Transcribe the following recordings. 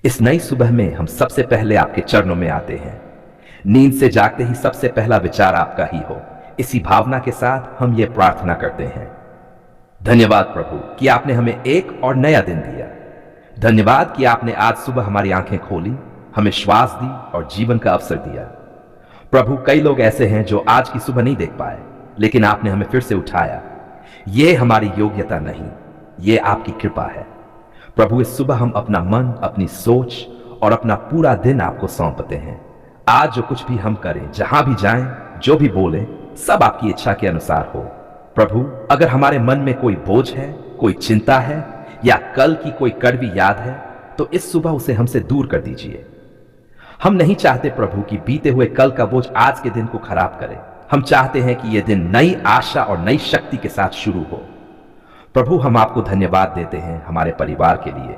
इस नई सुबह में हम सबसे पहले आपके चरणों में आते हैं। नींद से जागते ही सबसे पहला विचार आपका ही हो, इसी भावना के साथ हम ये प्रार्थना करते हैं। धन्यवाद प्रभु कि आपने हमें एक और नया दिन दिया। धन्यवाद कि आपने आज सुबह हमारी आंखें खोली, हमें श्वास दी और जीवन का अवसर दिया। प्रभु, कई लोग ऐसे हैं जो आज की सुबह नहीं देख पाए, लेकिन आपने हमें फिर से उठाया। ये हमारी योग्यता नहीं, ये आपकी कृपा है। प्रभु, इस सुबह हम अपना मन, अपनी सोच और अपना पूरा दिन आपको सौंपते हैं। आज जो कुछ भी हम करें, जहां भी जाएं, जो भी बोलें, सब आपकी इच्छा के अनुसार हो। प्रभु, अगर हमारे मन में कोई बोझ है, कोई चिंता है या कल की कोई कड़वी याद है, तो इस सुबह उसे हमसे दूर कर दीजिए। हम नहीं चाहते प्रभु कि बीते हुए कल का बोझ आज के दिन को खराब करे। हम चाहते हैं कि यह दिन नई आशा और नई शक्ति के साथ शुरू हो। प्रभु, हम आपको धन्यवाद देते हैं हमारे परिवार के लिए,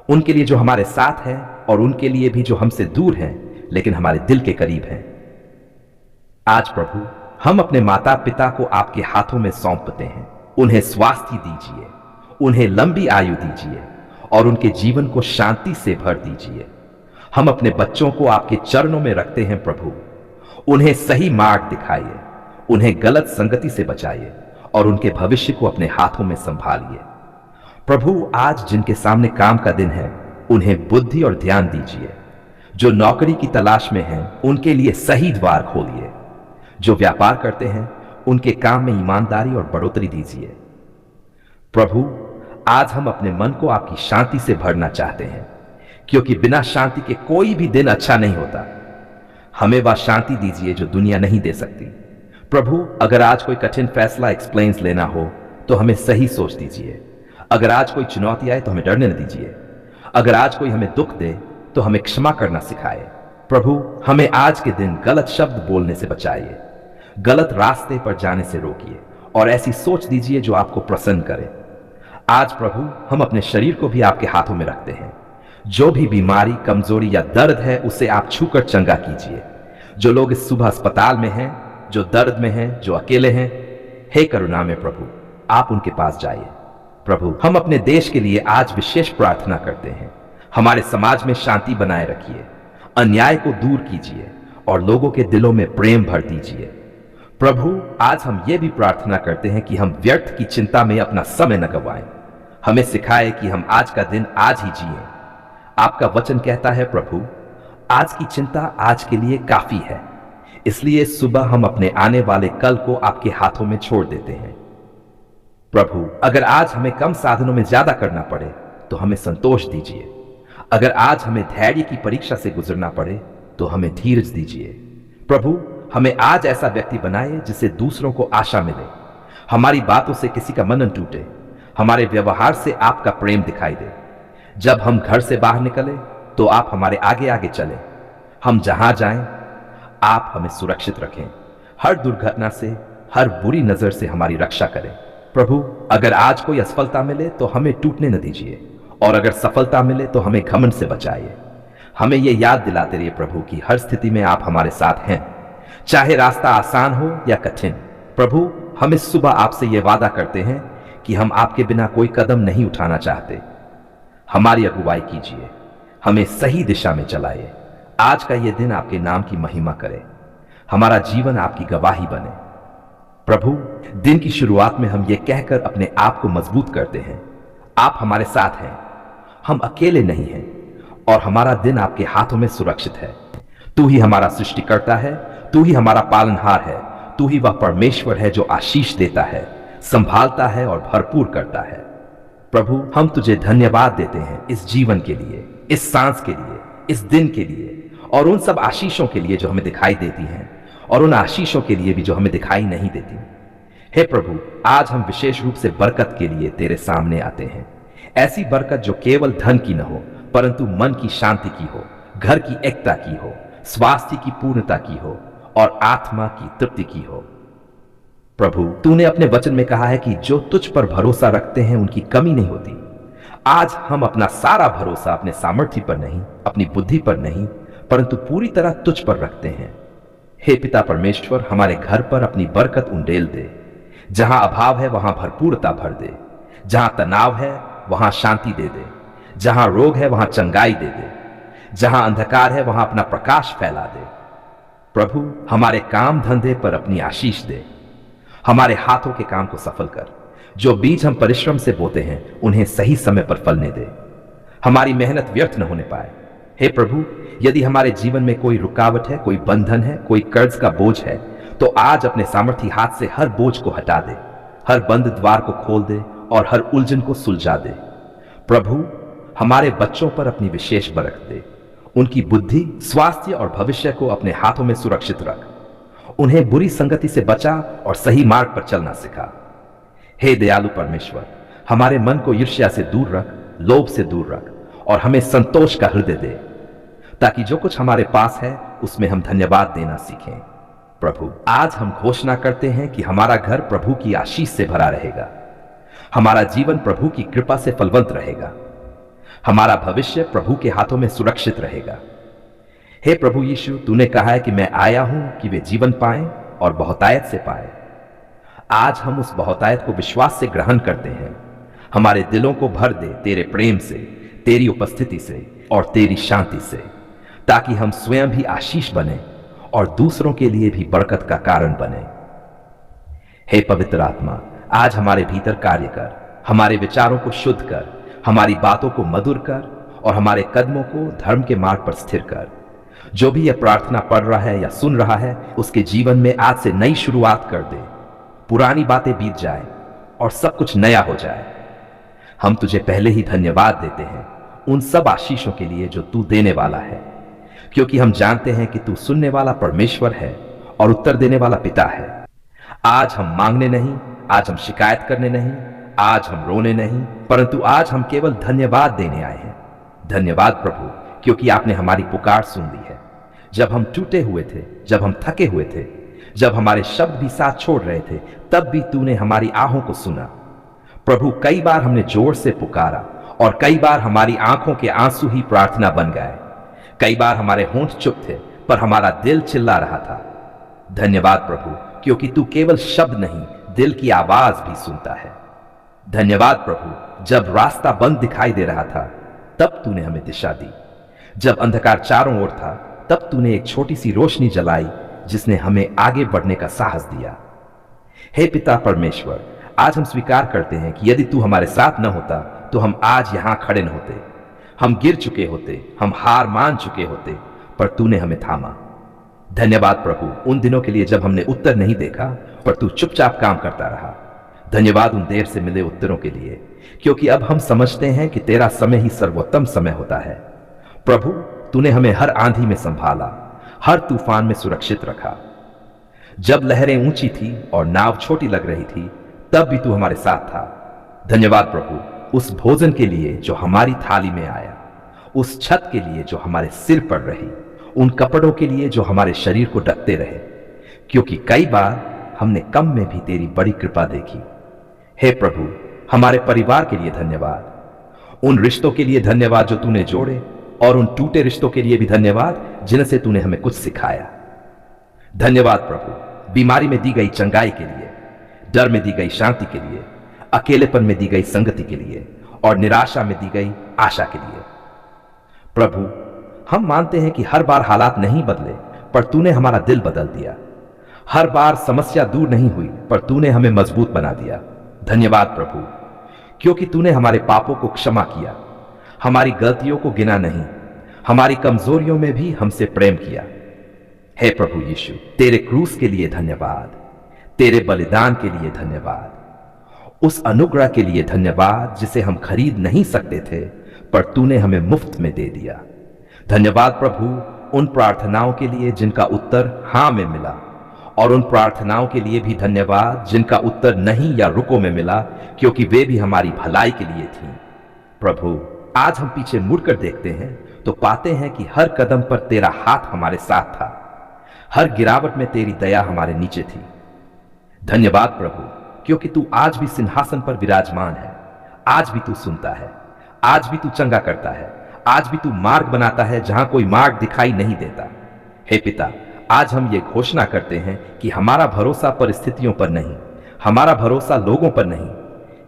उनके लिए जो हमारे साथ हैं और उनके लिए भी जो हमसे दूर हैं लेकिन हमारे दिल के करीब हैं। आज प्रभु, हम अपने माता पिता को आपके हाथों में सौंपते हैं। उन्हें स्वास्थ्य दीजिए, उन्हें लंबी आयु दीजिए और उनके जीवन को शांति से भर दीजिए। हम अपने बच्चों को आपके चरणों में रखते हैं प्रभु। उन्हें सही मार्ग दिखाइए, उन्हें गलत संगति से बचाइए और उनके भविष्य को अपने हाथों में संभालिए। प्रभु, आज जिनके सामने काम का दिन है, उन्हें बुद्धि और ध्यान दीजिए। जो नौकरी की तलाश में हैं, उनके लिए सही द्वार खोलिए। जो व्यापार करते हैं, उनके काम में ईमानदारी और बढ़ोतरी दीजिए। प्रभु, आज हम अपने मन को आपकी शांति से भरना चाहते हैं, क्योंकि बिना शांति के कोई भी दिन अच्छा नहीं होता। हमें वह शांति दीजिए जो दुनिया नहीं दे सकती। प्रभु, अगर आज कोई कठिन फैसला एक्सप्लेन्स लेना हो तो हमें सही सोच दीजिए। अगर आज कोई चुनौती आए तो हमें डरने न दीजिए। अगर आज कोई हमें दुख दे तो हमें क्षमा करना सिखाए। प्रभु, हमें आज के दिन गलत शब्द बोलने से बचाइए, गलत रास्ते पर जाने से रोकिए और ऐसी सोच दीजिए जो आपको प्रसन्न करे। आज प्रभु, हम अपने शरीर को भी आपके हाथों में रखते हैं। जो भी बीमारी, कमजोरी या दर्द है, उसे आप छूकर चंगा कीजिए। जो लोग इस सुबह अस्पताल में हैं, जो दर्द में हैं, जो अकेले हैं, हे करुणा में प्रभु, आप उनके पास जाइए। प्रभु, हम अपने देश के लिए आज विशेष प्रार्थना करते हैं। हमारे समाज में शांति बनाए रखिए, अन्याय को दूर कीजिए और लोगों के दिलों में प्रेम भर दीजिए। प्रभु, आज हम ये भी प्रार्थना करते हैं कि हम व्यर्थ की चिंता में अपना समय न गंवाएं। हमें सिखाए कि हम आज का दिन आज ही जिएं। आपका वचन कहता है प्रभु, आज की चिंता आज के लिए काफी है। इसलिए सुबह हम अपने आने वाले कल को आपके हाथों में छोड़ देते हैं। प्रभु, अगर आज हमें कम साधनों में ज्यादा करना पड़े तो हमें संतोष दीजिए। अगर आज हमें धैर्य की परीक्षा से गुजरना पड़े तो हमें धीरज दीजिए। प्रभु, हमें आज ऐसा व्यक्ति बनाए जिससे दूसरों को आशा मिले, हमारी बातों से किसी का मन न टूटे, हमारे व्यवहार से आपका प्रेम दिखाई दे। जब हम घर से बाहर निकले तो आप हमारे आगे आगे चलें। हम जहां जाएं, आप हमें सुरक्षित रखें। हर दुर्घटना से, हर बुरी नजर से हमारी रक्षा करें। प्रभु, अगर आज कोई असफलता मिले तो हमें टूटने न दीजिए और अगर सफलता मिले तो हमें घमंड से बचाइए। हमें यह याद दिलाते रहिए प्रभु कि हर स्थिति में आप हमारे साथ हैं, चाहे रास्ता आसान हो या कठिन। प्रभु, हम इस सुबह आपसे यह वादा करते हैं कि हम आपके बिना कोई कदम नहीं उठाना चाहते। हमारी अगुवाई कीजिए, हमें सही दिशा में चलाइए। आज का यह दिन आपके नाम की महिमा करे, हमारा जीवन आपकी गवाही बने। प्रभु, दिन की शुरुआत में हम ये कहकर अपने आप को मजबूत करते हैं, आप हमारे साथ हैं, हम अकेले नहीं हैं और हमारा दिन आपके हाथों में सुरक्षित है। तू ही हमारा सृष्टिकर्ता है, तू ही हमारा पालनहार है, तू ही वह परमेश्वर है जो आशीष देता है, संभालता है और भरपूर करता है। प्रभु, हम तुझे धन्यवाद देते हैं इस जीवन के लिए, इस सांस के लिए, इस दिन के लिए और उन सब आशीषों के लिए जो हमें दिखाई देती हैं और उन आशीषों के लिए भी जो हमें दिखाई नहीं देती। हे प्रभु, आज हम विशेष रूप से बरकत के लिए तेरे सामने आते हैं। ऐसी बरकत जो केवल धन की न हो परंतु मन की शांति की हो, घर की एकता की हो, स्वास्थ्य की पूर्णता की हो और आत्मा की तृप्ति की हो। प्रभु, तूने अपने वचन में कहा है कि जो तुझ पर भरोसा रखते हैं उनकी कमी नहीं होती। आज हम अपना सारा भरोसा अपने सामर्थ्य पर नहीं, अपनी बुद्धि पर नहीं, परंतु पूरी तरह तुझ पर रखते हैं। हे पिता परमेश्वर, हमारे घर पर अपनी बरकत उंडेल दे। जहां अभाव है वहां भरपूरता भर दे, जहां तनाव है वहां शांति दे दे, जहां रोग है वहां चंगाई दे दे, जहां अंधकार है वहां अपना प्रकाश फैला दे। प्रभु, हमारे काम धंधे पर अपनी आशीष दे, हमारे हाथों के काम को सफल कर। जो बीज हम परिश्रम से बोते हैं उन्हें सही समय पर फलने दे, हमारी मेहनत व्यर्थ न होने पाए। हे प्रभु, यदि हमारे जीवन में कोई रुकावट है, कोई बंधन है, कोई कर्ज का बोझ है, तो आज अपने सामर्थी हाथ से हर बोझ को हटा दे, हर बंद द्वार को खोल दे और हर उलझन को सुलझा दे। प्रभु, हमारे बच्चों पर अपनी विशेष बरकत दे, उनकी बुद्धि, स्वास्थ्य और भविष्य को अपने हाथों में सुरक्षित रख। उन्हें बुरी संगति से बचा और सही मार्ग पर चलना सिखा। हे दयालु परमेश्वर, हमारे मन को ईर्ष्या से दूर रख, लोभ से दूर रख और हमें संतोष का हृदय दे, ताकि जो कुछ हमारे पास है उसमें हम धन्यवाद देना सीखें। प्रभु, आज हम घोषणा करते हैं कि हमारा घर प्रभु की आशीष से भरा रहेगा, हमारा जीवन प्रभु की कृपा से फलवंत रहेगा, हमारा भविष्य प्रभु के हाथों में सुरक्षित रहेगा। हे प्रभु यीशु, तूने कहा है कि मैं आया हूं कि वे जीवन पाएं और बहुतायत से पाएं। आज हम उस बहुतायत को विश्वास से ग्रहण करते हैं। हमारे दिलों को भर दे तेरे प्रेम से, तेरी उपस्थिति से और तेरी शांति से, ताकि हम स्वयं भी आशीष बने और दूसरों के लिए भी बरकत का कारण बने। हे पवित्र आत्मा, आज हमारे भीतर कार्य कर, हमारे विचारों को शुद्ध कर, हमारी बातों को मधुर कर और हमारे कदमों को धर्म के मार्ग पर स्थिर कर। जो भी यह प्रार्थना पढ़ रहा है या सुन रहा है, उसके जीवन में आज से नई शुरुआत कर दे। पुरानी बातें बीत जाए और सब कुछ नया हो जाए। हम तुझे पहले ही धन्यवाद देते हैं उन सब आशीषों के लिए जो तू देने वाला है, क्योंकि हम जानते हैं कि तू सुनने वाला परमेश्वर है और उत्तर देने वाला पिता है। आज हम मांगने नहीं, आज हम शिकायत करने नहीं, आज हम रोने नहीं, परंतु आज हम केवल धन्यवाद देने आए हैं। धन्यवाद प्रभु, क्योंकि आपने हमारी पुकार सुन ली है। जब हम टूटे हुए थे, जब हम थके हुए थे, जब हमारे शब्द भी साथ छोड़ रहे थे, तब भी तूने हमारी आहों को सुना। प्रभु, कई बार हमने जोर से पुकारा और कई बार हमारी आंखों के आंसू ही प्रार्थना बन गए। कई बार हमारे होंठ चुप थे पर हमारा दिल चिल्ला रहा था। धन्यवाद प्रभु, क्योंकि तू केवल शब्द नहीं, दिल की आवाज भी सुनता है। धन्यवाद प्रभु, जब रास्ता बंद दिखाई दे रहा था तब तूने हमें दिशा दी। जब अंधकार चारों ओर था तब तूने एक छोटी सी रोशनी जलाई जिसने हमें आगे बढ़ने का साहस दिया। हे पिता परमेश्वर, आज हम स्वीकार करते हैं कि यदि तू हमारे साथ न होता तो हम आज यहां खड़े न होते। हम गिर चुके होते, हम हार मान चुके होते, पर तूने हमें थामा। धन्यवाद प्रभु, उन दिनों के लिए जब हमने उत्तर नहीं देखा पर तू चुपचाप काम करता रहा। धन्यवाद उन देर से मिले उत्तरों के लिए, क्योंकि अब हम समझते हैं कि तेरा समय ही सर्वोत्तम समय होता है। प्रभु, तूने हमें हर आंधी में संभाला, हर तूफान में सुरक्षित रखा। जब लहरें ऊंची थी और नाव छोटी लग रही थी तब भी तू हमारे साथ था। धन्यवाद प्रभु, उस भोजन के लिए जो हमारी थाली में आया, उस छत के लिए जो हमारे सिर पर रही, उन कपड़ों के लिए जो हमारे शरीर को ढकते रहे, क्योंकि कई बार हमने कम में भी तेरी बड़ी कृपा देखी। हे प्रभु, हमारे परिवार के लिए धन्यवाद, उन रिश्तों के लिए धन्यवाद जो तूने जोड़े, और उन टूटे रिश्तों के लिए भी धन्यवाद जिनसे तूने हमें कुछ सिखाया। धन्यवाद प्रभु, बीमारी में दी गई चंगाई के लिए, डर में दी गई शांति के लिए, अकेलेपन में दी गई संगति के लिए और निराशा में दी गई आशा के लिए। प्रभु, हम मानते हैं कि हर बार हालात नहीं बदले पर तूने हमारा दिल बदल दिया। हर बार समस्या दूर नहीं हुई पर तूने हमें मजबूत बना दिया। धन्यवाद प्रभु, क्योंकि तूने हमारे पापों को क्षमा किया, हमारी गलतियों को गिना नहीं, हमारी कमजोरियों में भी हमसे प्रेम किया। हे प्रभु यीशु, तेरे क्रूस के लिए धन्यवाद, तेरे बलिदान के लिए धन्यवाद, उस अनुग्रह के लिए धन्यवाद जिसे हम खरीद नहीं सकते थे पर तूने हमें मुफ्त में दे दिया। धन्यवाद प्रभु, उन प्रार्थनाओं के लिए जिनका उत्तर हां में मिला, और उन प्रार्थनाओं के लिए भी धन्यवाद जिनका उत्तर नहीं या रुको में मिला, क्योंकि वे भी हमारी भलाई के लिए थी। प्रभु, आज हम पीछे मुड़कर देखते हैं तो पाते हैं कि हर कदम पर तेरा हाथ हमारे साथ था, हर गिरावट में तेरी दया हमारे नीचे थी। धन्यवाद प्रभु, क्योंकि तू आज भी सिंहासन पर विराजमान है। आज भी तू सुनता है, आज भी तू चंगा करता है, आज भी तू मार्ग बनाता है जहां कोई मार्ग दिखाई नहीं देता। हे पिता, आज हम ये घोषणा करते हैं कि हमारा भरोसा परिस्थितियों पर नहीं, हमारा भरोसा लोगों पर नहीं,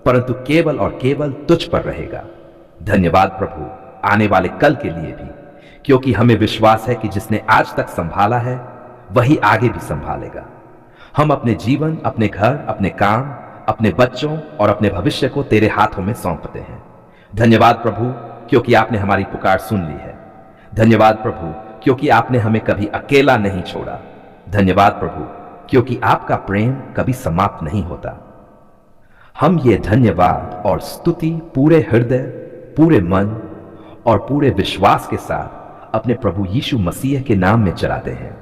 परंतु केवल और केवल तुझ पर रहेगा। धन्यवाद प्रभु आने वाले कल के लिए भी, क्योंकि हमें विश्वास है कि जिसने आज तक संभाला है वही आगे भी संभालेगा। हम अपने जीवन, अपने घर, अपने काम, अपने बच्चों और अपने भविष्य को तेरे हाथों में सौंपते हैं। धन्यवाद प्रभु क्योंकि आपने हमारी पुकार सुन ली है। धन्यवाद प्रभु क्योंकि आपने हमें कभी अकेला नहीं छोड़ा। धन्यवाद प्रभु क्योंकि आपका प्रेम कभी समाप्त नहीं होता। हम ये धन्यवाद और स्तुति पूरे हृदय, पूरे मन और पूरे विश्वास के साथ अपने प्रभु यीशु मसीह के नाम में चलाते हैं।